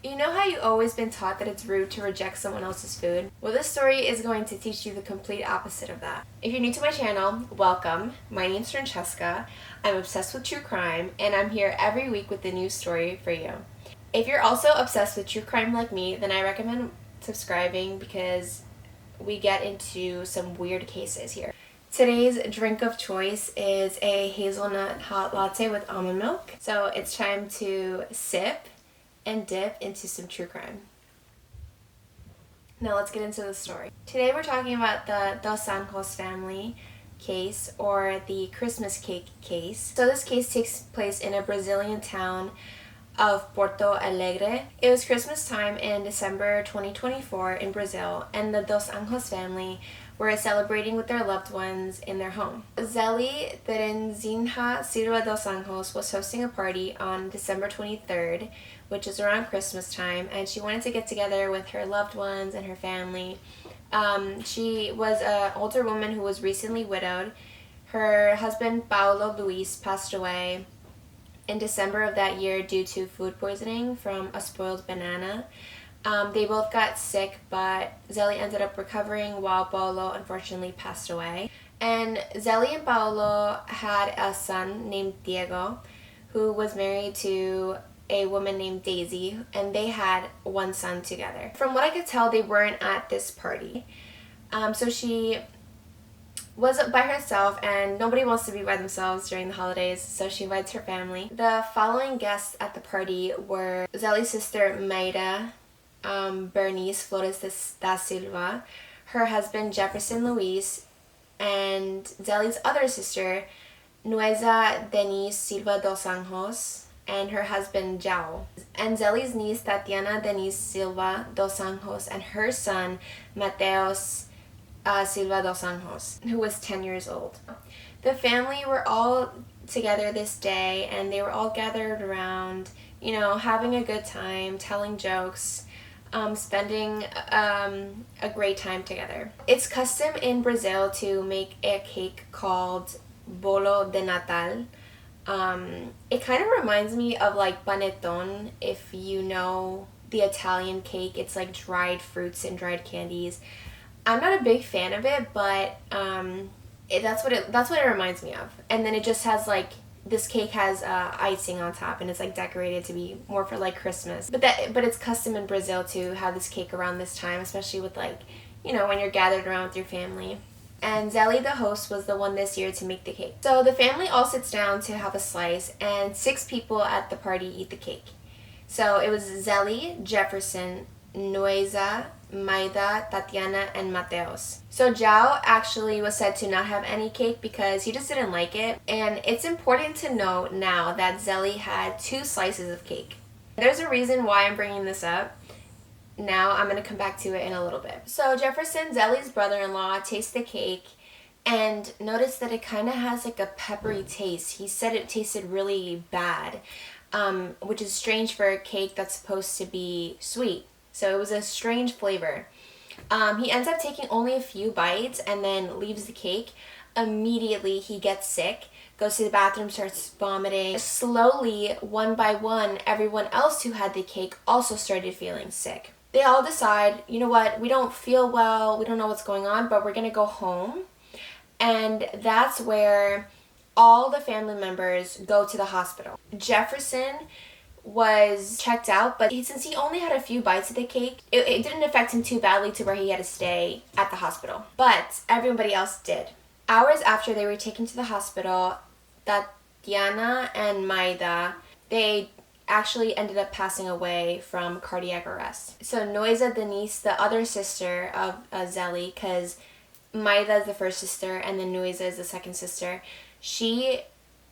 You know how you've always been taught that it's rude to reject someone else's food? Well, this story is going to teach you the complete opposite of that. If you're new to my channel, welcome. My name's Francesca. I'm obsessed with true crime, and I'm here every week with a new story for you. If you're also obsessed with true crime like me, then I recommend subscribing because we get into some weird cases here. Today's drink of choice is a hazelnut hot latte with almond milk. So it's time to sip and dip into some true crime. Now let's get into the story. Today we're talking about the Dos Anjos family case, or the Christmas cake case. So this case takes place in a Brazilian town of Porto Alegre. It was Christmas time in December 2024 in Brazil, and the Dos Anjos family were celebrating with their loved ones in their home. Zeli Terezinha Silva dos Anjos was hosting a party on December 23rd, which is around Christmas time, and she wanted to get together with her loved ones and her family. She was an older woman who was recently widowed. Her husband, Paulo Luis, passed away in December of that year due to food poisoning from a spoiled banana. They both got sick, but Zeli ended up recovering while Paulo unfortunately passed away. And Zeli and Paulo had a son named Diego, who was married to a woman named Deise, and they had one son together. From what I could tell, they weren't at this party. So she was by herself, and nobody wants to be by themselves during the holidays, so she invites her family. The following guests at the party were Zeli's sister Mayra Bernice Flores da Silva, her husband Jefferson Luis, and Zeli's other sister Nueza Denise Silva dos Anjos, and her husband Jao, and Zeli's niece Tatiana Denise Silva dos Anjos, and her son Mateos Silva dos Anjos, who was 10 years old. The family were all together this day, and they were all gathered around, having a good time, telling jokes, spending a great time together. It's custom in Brazil to make a cake called bolo de Natal. It kind of reminds me of like panettone, if you know the Italian cake. It's like dried fruits and dried candies. I'm not a big fan of it, but that's what it reminds me of. And then it just has like, this cake has icing on top, and it's like decorated to be more for like Christmas. But it's custom in Brazil to have this cake around this time, especially with like, when you're gathered around with your family. And Zeli, the host, was the one this year to make the cake. So the family all sits down to have a slice, and 6 people at the party eat the cake. So it was Zeli, Jefferson, Nueza, Maida, Tatiana, and Mateos. So Jao actually was said to not have any cake because he just didn't like it. And it's important to note now that Zeli had 2 slices of cake. There's a reason why I'm bringing this up. Now I'm going to come back to it in a little bit. So Jefferson, Zeli's brother-in-law, tasted the cake and noticed that it kind of has like a peppery taste. He said it tasted really bad, which is strange for a cake that's supposed to be sweet. So it was a strange flavor. He ends up taking only a few bites and then leaves the cake. Immediately he gets sick, goes to the bathroom, starts vomiting. Slowly, one by one, everyone else who had the cake also started feeling sick. They all decide, you know what, we don't feel well, we don't know what's going on, but we're gonna go home. And that's where all the family members go to the hospital. Jefferson was checked out, but since he only had a few bites of the cake, it didn't affect him too badly to where he had to stay at the hospital. But everybody else did. Hours after they were taken to the hospital, Tatiana and Maida, they actually ended up passing away from cardiac arrest. So Nueza Denise, the other sister of Zeli, because Maida is the first sister and then Nueza is the second sister, she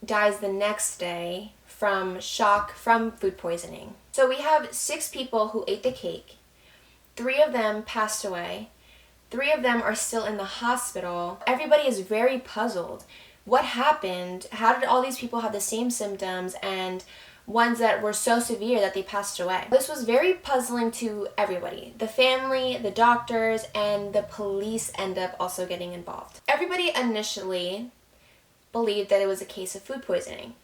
dies the next day from shock from food poisoning. So we have 6 people who ate the cake. 3 of them passed away. 3 of them are still in the hospital. Everybody is very puzzled. What happened? How did all these people have the same symptoms and ones that were so severe that they passed away? This was very puzzling to everybody. The family, the doctors, and the police end up also getting involved. Everybody initially believed that it was a case of food poisoning.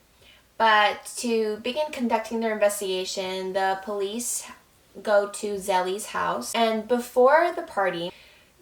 But to begin conducting their investigation, the police go to Zelly's house. And before the party,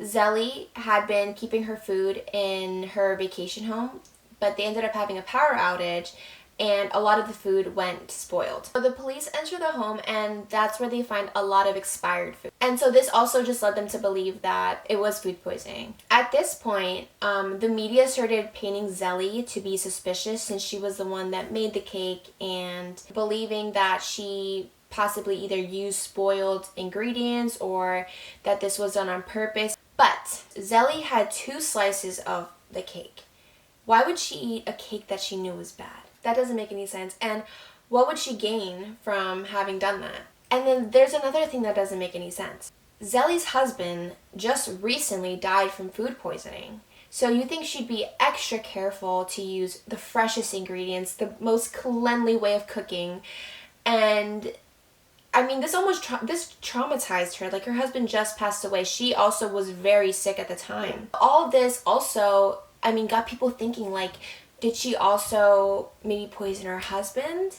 Zelly had been keeping her food in her vacation home, but they ended up having a power outage and a lot of the food went spoiled. So the police enter the home and that's where they find a lot of expired food. And so this also just led them to believe that it was food poisoning. At this point, the media started painting Zelly to be suspicious since she was the one that made the cake, and believing that she possibly either used spoiled ingredients or that this was done on purpose. But Zelly had 2 slices of the cake. Why would she eat a cake that she knew was bad? That doesn't make any sense. And what would she gain from having done that? And then there's another thing that doesn't make any sense. Zelly's husband just recently died from food poisoning. So you think she'd be extra careful to use the freshest ingredients, the most cleanly way of cooking. And I mean, this traumatized her. Like, her husband just passed away. She also was very sick at the time. All of this also, I mean, got people thinking, like, did she also maybe poison her husband?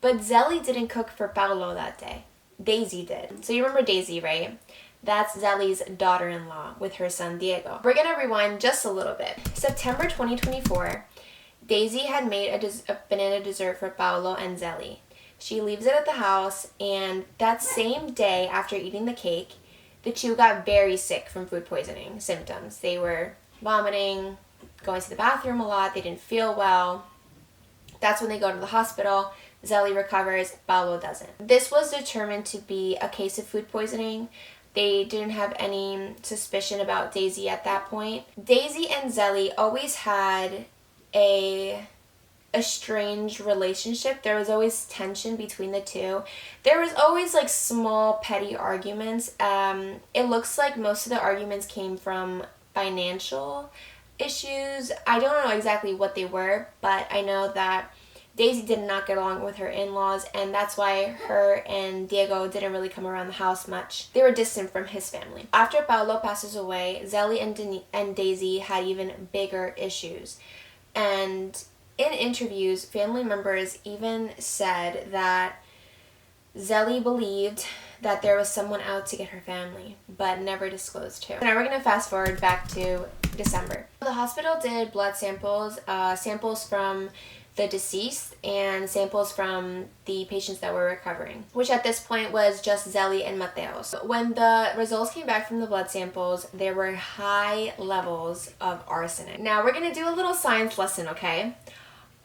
But Zelly didn't cook for Paolo that day. Deise did. So you remember Deise, right? That's Zelly's daughter-in-law with her son Diego. We're gonna rewind just a little bit. September 2024, Deise had made a banana dessert for Paolo and Zelly. She leaves it at the house, and that same day after eating the cake, the 2 got very sick from food poisoning symptoms. They were vomiting, going to the bathroom a lot, they didn't feel well. That's when they go to the hospital. Zelly recovers, Paolo doesn't. This was determined to be a case of food poisoning. They didn't have any suspicion about Deise at that point. Deise and Zelly always had a strange relationship. There was always tension between the 2. There was always like small petty arguments. It looks like most of the arguments came from financial issues. I don't know exactly what they were, but I know that Deise did not get along with her in-laws, and that's why her and Diego didn't really come around the house much. They were distant from his family. After Paolo passes away, Zelly and Deise had even bigger issues. And in interviews, family members even said that Zelly believed that there was someone out to get her family, but never disclosed who. Now we're going to fast forward back to December. The hospital did blood samples, samples from the deceased and samples from the patients that were recovering, which at this point was just Zelly and Mateos. When the results came back from the blood samples, there were high levels of arsenic. Now we're going to do a little science lesson, okay?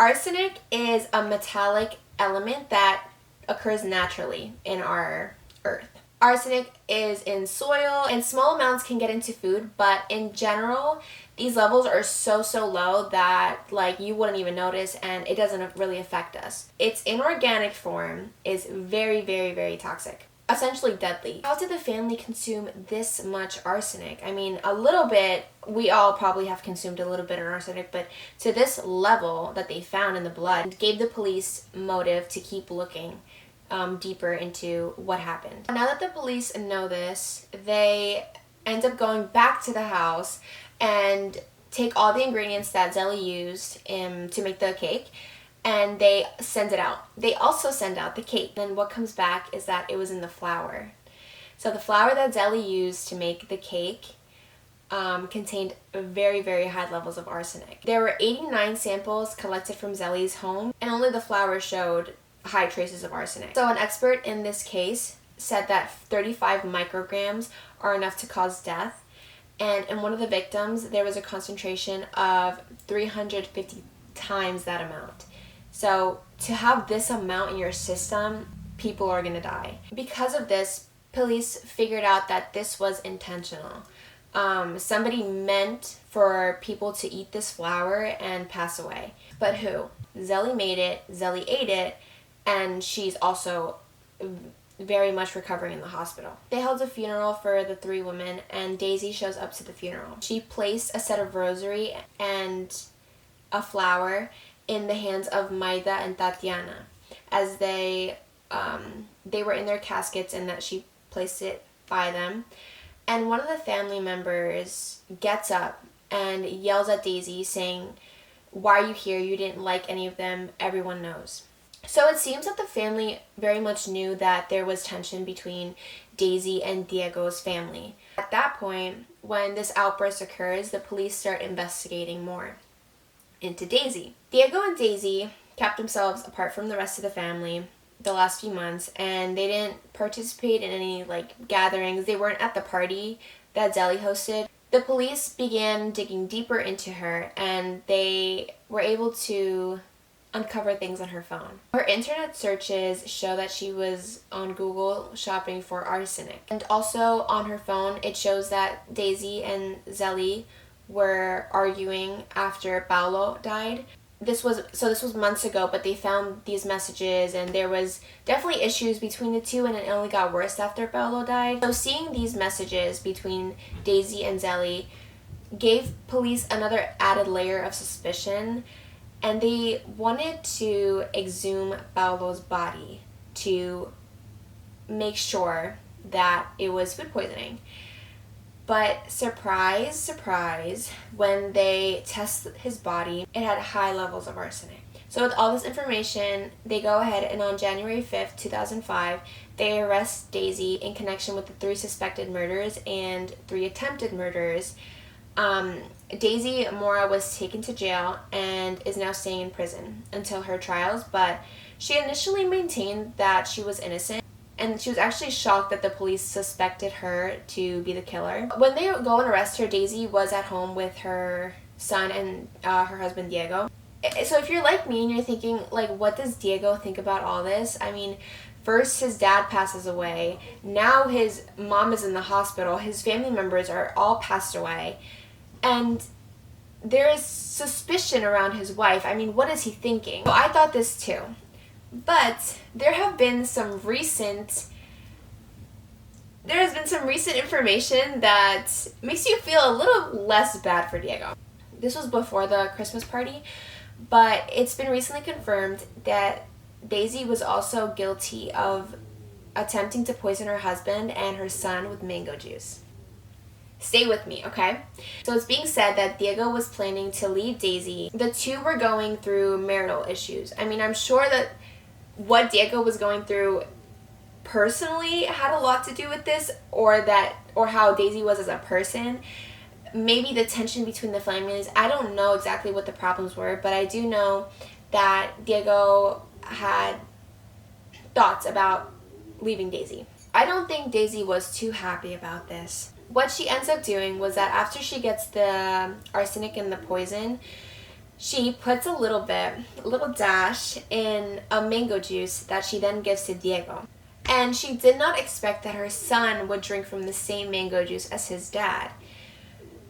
Arsenic is a metallic element that occurs naturally in our earth. Arsenic is in soil, and small amounts can get into food, but in general, these levels are so low that like you wouldn't even notice, and it doesn't really affect us. Its inorganic form is very toxic, essentially deadly. How did the family consume this much arsenic? I mean, a little bit, we all probably have consumed a little bit of arsenic, but to this level that they found in the blood gave the police motive to keep looking deeper into what happened. Now that the police know this, they end up going back to the house and take all the ingredients that Zelly used to make the cake, and they send it out. They also send out the cake. Then what comes back is that it was in the flour. So the flour that Zelly used to make the cake contained very high levels of arsenic. There were 89 samples collected from Zelly's home, and only the flour showed high traces of arsenic. So an expert in this case said that 35 micrograms are enough to cause death, and in one of the victims there was a concentration of 350 times that amount. So to have this amount in your system, people are gonna die. Because of this, police figured out that this was intentional. Somebody meant for people to eat this flour and pass away. But who? Zelly made it, Zelly ate it, and she's also very much recovering in the hospital. They held a funeral for the 3 women, and Deise shows up to the funeral. She placed a set of rosary and a flower in the hands of Maida and Tatiana as they were in their caskets, and that she placed it by them. And one of the family members gets up and yells at Deise saying, "Why are you here? You didn't like any of them. Everyone knows." So it seems that the family very much knew that there was tension between Deise and Diego's family. At that point, when this outburst occurs, the police start investigating more into Deise. Diego and Deise kept themselves apart from the rest of the family the last few months, and they didn't participate in any gatherings. They weren't at the party that Zeli hosted. The police began digging deeper into her, and they were able to uncover things on her phone. Her internet searches show that she was on Google shopping for arsenic. And also on her phone, it shows that Deise and Zeli were arguing after Paolo died. This was months ago, but they found these messages, and there was definitely issues between the two, and it only got worse after Paolo died. So seeing these messages between Deise and Zeli gave police another added layer of suspicion, and they wanted to exhume Paolo's body to make sure that it was food poisoning. But surprise, surprise, when they tested his body, it had high levels of arsenic. So with all this information, they go ahead and on January 5th, 2005, they arrest Deise in connection with the 3 suspected murders and 3 attempted murders. Deise Mora was taken to jail and is now staying in prison until her trials, but she initially maintained that she was innocent. And she was actually shocked that the police suspected her to be the killer. When they go and arrest her, Deise was at home with her son and her husband Diego. So if you're like me and you're thinking, what does Diego think about all this? I mean, first his dad passes away. Now his mom is in the hospital. His family members are all passed away. And there is suspicion around his wife. I mean, what is he thinking? So I thought this too. But there has been some recent information that makes you feel a little less bad for Diego. This was before the Christmas party, but it's been recently confirmed that Deise was also guilty of attempting to poison her husband and her son with mango juice. Stay with me, okay? So it's being said that Diego was planning to leave Deise. The two were going through marital issues. I mean, I'm sure that what Diego was going through personally had a lot to do with this, or how Deise was as a person. Maybe the tension between the families. I don't know exactly what the problems were, but I do know that Diego had thoughts about leaving Deise. I don't think Deise was too happy about this. What she ends up doing was that after she gets the arsenic and the poison, she puts a little dash in a mango juice that she then gives to Diego. And she did not expect that her son would drink from the same mango juice as his dad.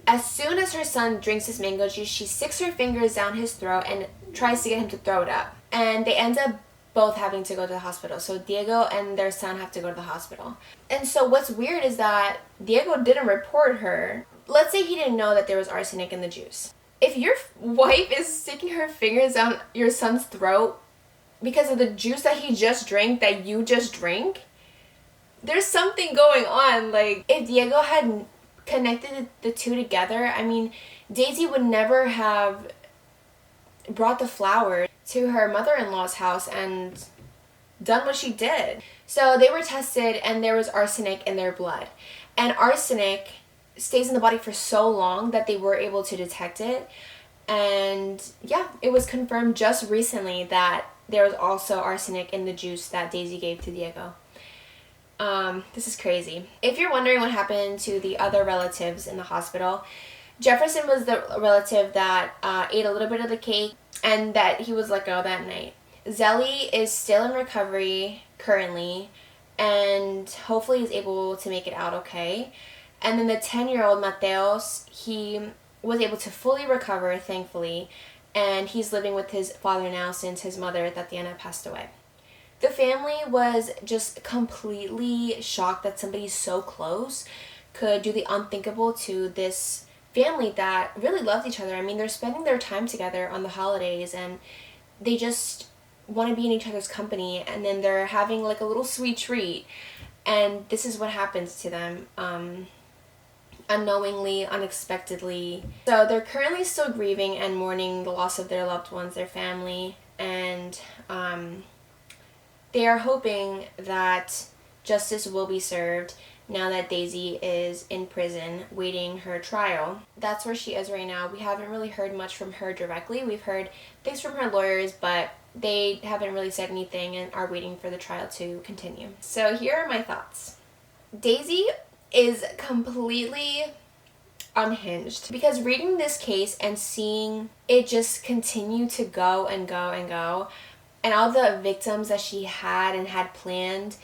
As soon as her son drinks this mango juice, she sticks her fingers down his throat and tries to get him to throw it up. And they end up both having to go to the hospital. So Diego and their son have to go to the hospital. And so what's weird is that Diego didn't report her. Let's say he didn't know that there was arsenic in the juice. If your wife is sticking her fingers down your son's throat because of the juice that he just drank, that you just drank, there's something going on. If Diego had connected the two together, I mean, Deise would never have brought the flower to her mother-in-law's house and done what she did. So they were tested, and there was arsenic in their blood. And arsenic stays in the body for so long that they were able to detect it. And yeah, it was confirmed just recently that there was also arsenic in the juice that Deise gave to Diego. This is crazy. If you're wondering what happened to the other relatives in the hospital, Jefferson was the relative that ate a little bit of the cake and that he was let go that night. Zeli is still in recovery currently and hopefully is able to make it out okay. And then the 10-year-old Mateos, he was able to fully recover, thankfully, and he's living with his father now since his mother, Tatiana, passed away. The family was just completely shocked that somebody so close could do the unthinkable to this family that really loved each other. I mean, they're spending their time together on the holidays, and they just want to be in each other's company, and then they're having a little sweet treat, and this is what happens to them. Unknowingly, unexpectedly. So they're currently still grieving and mourning the loss of their loved ones, their family, and they are hoping that justice will be served now that Deise is in prison waiting her trial. That's where she is right now. We haven't really heard much from her directly. We've heard things from her lawyers, but they haven't really said anything and are waiting for the trial to continue. So here are my thoughts. Deise is completely unhinged because reading this case and seeing it just continue to go and go and go, and all the victims that she had and had planned,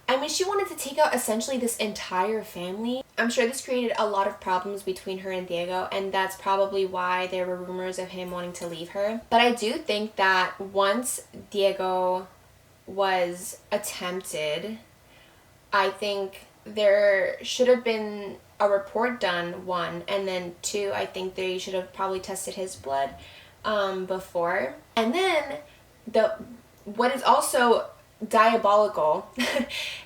I mean, she wanted to take out essentially this entire family. I'm sure this created a lot of problems between her and Diego, and that's probably why there were rumors of him wanting to leave her. But I do think that once Diego was attempted, I think there should have been a report done, one, and then two, I think they should have probably tested his blood before. And then what is also diabolical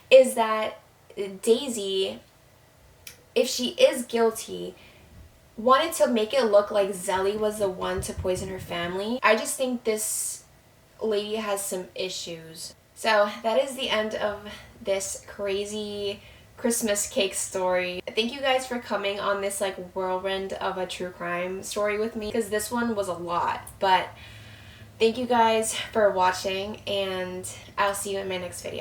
is that Deise, if she is guilty, wanted to make it look like Zelly was the one to poison her family. I just think this lady has some issues. So that is the end of this crazy Christmas cake story. Thank you guys for coming on this like whirlwind of a true crime story with me, because this one was a lot. But thank you guys for watching, and I'll see you in my next video.